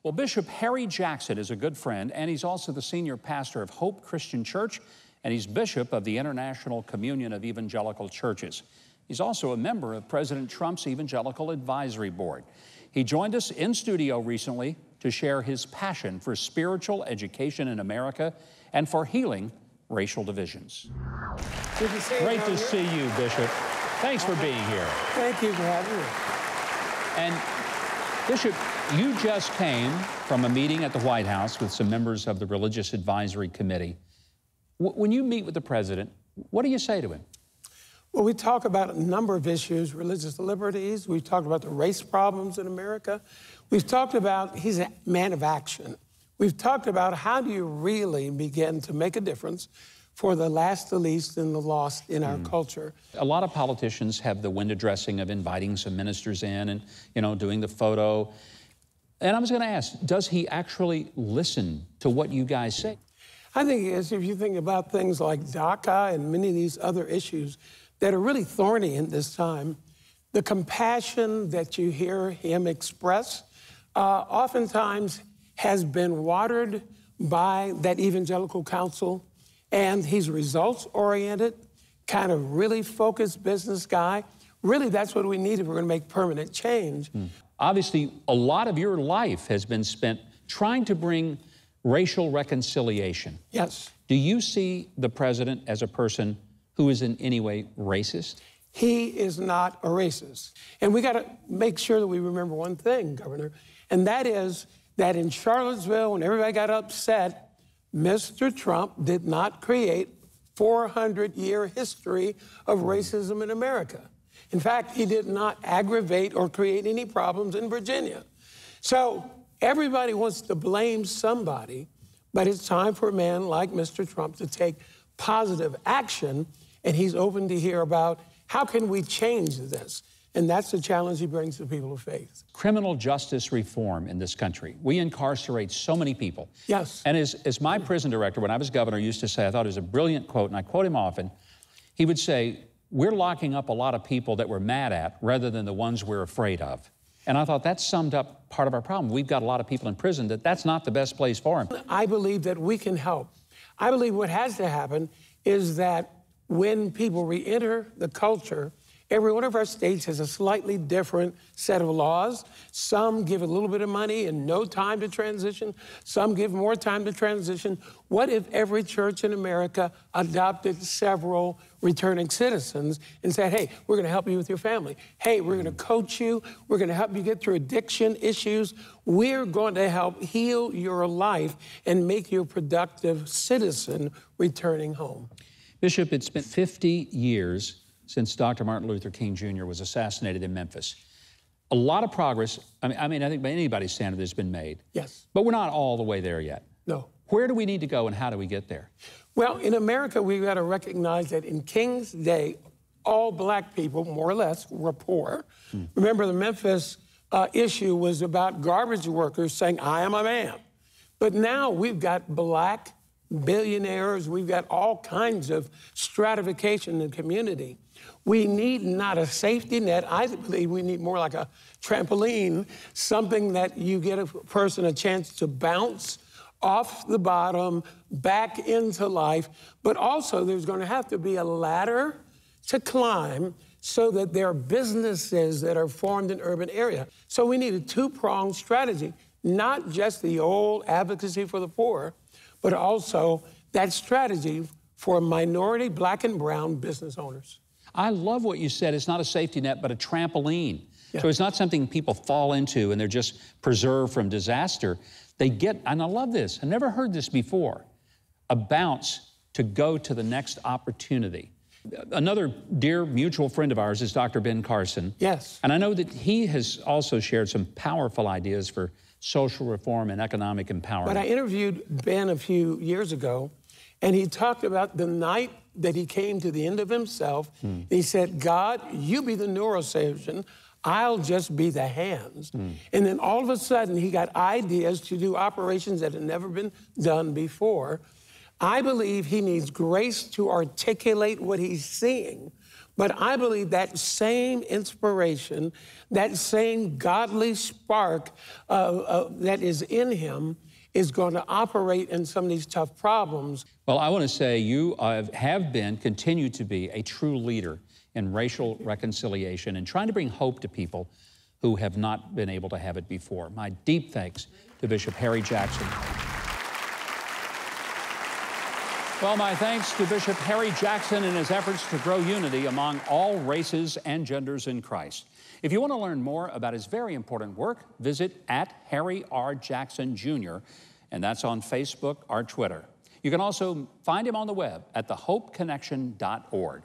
Well, Bishop Harry Jackson is a good friend, and he's also the senior pastor of Hope Christian Church, and he's bishop of the International Communion of Evangelical Churches. He's also a member of President Trump's Evangelical Advisory Board. He joined us in studio recently to share his passion for spiritual education in America and for healing racial divisions. Good to see you. Great to see you, Bishop. Thanks for being here. Thank you for having me. And Bishop, you just came from a meeting at the White House with some members of the Religious Advisory Committee. When you meet with the president, what do you say to him? Well, we talk about a number of issues, religious liberties. We've talked about the race problems in America. We've talked about, he's a man of action. We've talked about how do you really begin to make a difference for the last, the least, and the lost in our culture. A lot of politicians have the window dressing of inviting some ministers in and, you know, doing the photo. And I was going to ask, does he actually listen to what you guys say? I think if you think about things like DACA and many of these other issues that are really thorny in this time, the compassion that you hear him express oftentimes has been watered by that evangelical counsel. And he's results-oriented, kind of really focused business guy. Really, that's what we need if we're going to make permanent change. Obviously, a lot of your life has been spent trying to bring racial reconciliation. Yes. Do you see the president as a person who is in any way racist? He is not a racist. And we got to make sure that we remember one thing, Governor, and that is that in Charlottesville, when everybody got upset, Mr. Trump did not create 400-year history of racism in America. In fact, he did not aggravate or create any problems in Virginia. So everybody wants to blame somebody, but it's time for a man like Mr. Trump to take positive action, and he's open to hear about how can we change this? And that's the challenge he brings to people of faith. Criminal justice reform in this country. We incarcerate so many people. Yes. And as my prison director, when I was governor, used to say, I thought it was a brilliant quote, and I quote him often, he would say, we're locking up a lot of people that we're mad at rather than the ones we're afraid of. And I thought that summed up part of our problem. We've got a lot of people in prison that's not the best place for them. I believe that we can help. I believe what has to happen is that when people re-enter the culture, every one of our states has a slightly different set of laws. Some give a little bit of money and no time to transition. Some give more time to transition. What if every church in America adopted several returning citizens and said, hey, we're going to help you with your family. Hey, we're going to coach you. We're going to help you get through addiction issues. We're going to help heal your life and make you a productive citizen returning home. Bishop, it's been 50 years since Dr. Martin Luther King Jr. was assassinated in Memphis. A lot of progress, I mean, I think by anybody's standard has been made. Yes. But we're not all the way there yet. No. Where do we need to go and how do we get there? Well, in America, we've got to recognize that in King's Day, all black people, more or less, were poor. Remember, the Memphis issue was about garbage workers saying, I am a man. But now we've got black billionaires, we've got all kinds of stratification in the community. We need not a safety net. I believe we need more like a trampoline, something that you get a person a chance to bounce off the bottom, back into life, but also there's going to have to be a ladder to climb so that there are businesses that are formed in urban area. So we need a two-pronged strategy, not just the old advocacy for the poor, but also that strategy for minority, black and brown business owners. I love what you said. It's not a safety net, but a trampoline. Yeah. So it's not something people fall into and they're just preserved from disaster. They get, and I love this, I never heard this before, a bounce to go to the next opportunity. Another dear mutual friend of ours is Dr. Ben Carson. Yes. And I know that he has also shared some powerful ideas for social reform and economic empowerment. But I interviewed Ben a few years ago, and he talked about the night that he came to the end of himself. He said, God, you be the neurosurgeon, I'll just be the hands. And then all of a sudden, he got ideas to do operations that had never been done before. I believe he needs grace to articulate what he's seeing, But I believe that same inspiration, that same godly spark that is in him is going to operate in some of these tough problems. Well, I want to say you have been, continue to be, a true leader in racial reconciliation and trying to bring hope to people who have not been able to have it before. My deep thanks to Bishop Harry Jackson. Well, my thanks to Bishop Harry Jackson in his efforts to grow unity among all races and genders in Christ. If you want to learn more about his very important work, visit @HarryR.Jackson Jr., and that's on Facebook or Twitter. You can also find him on the web at thehopeconnection.org.